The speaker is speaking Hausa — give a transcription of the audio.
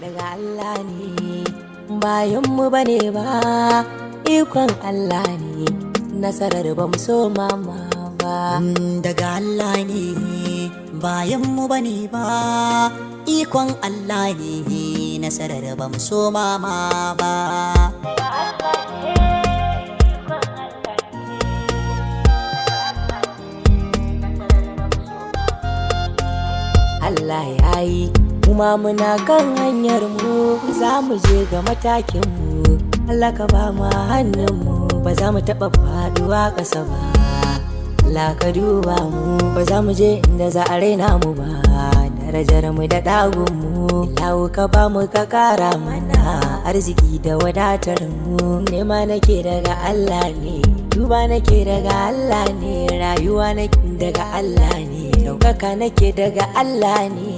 daga Allah ne, bayan mu bane ba, ikon Allah ne, nasarar ba mu so mama ba. Daga Allah ne, bayan mu bane ba, ikon Allah ne, nasarar ba mu so mama ba. Allah ya yi, kuma muna kan hanyar mu, za mu je ga matakin mu. Allah ka ba mu hannun mu, ba za mu taɓa faduwa ƙasa ba. Allah ka duba mu, ba za mu je inda za a raina mu ba. Darajar mu da ɗagun mu, Allahu ka ba mu ka ƙara mana arziki da wadatar mu. Nema nake daga Allah ne, duba nake daga Allah ne, rayuwa nake daga Allah ne, ɗaukaka nake daga Allah ne,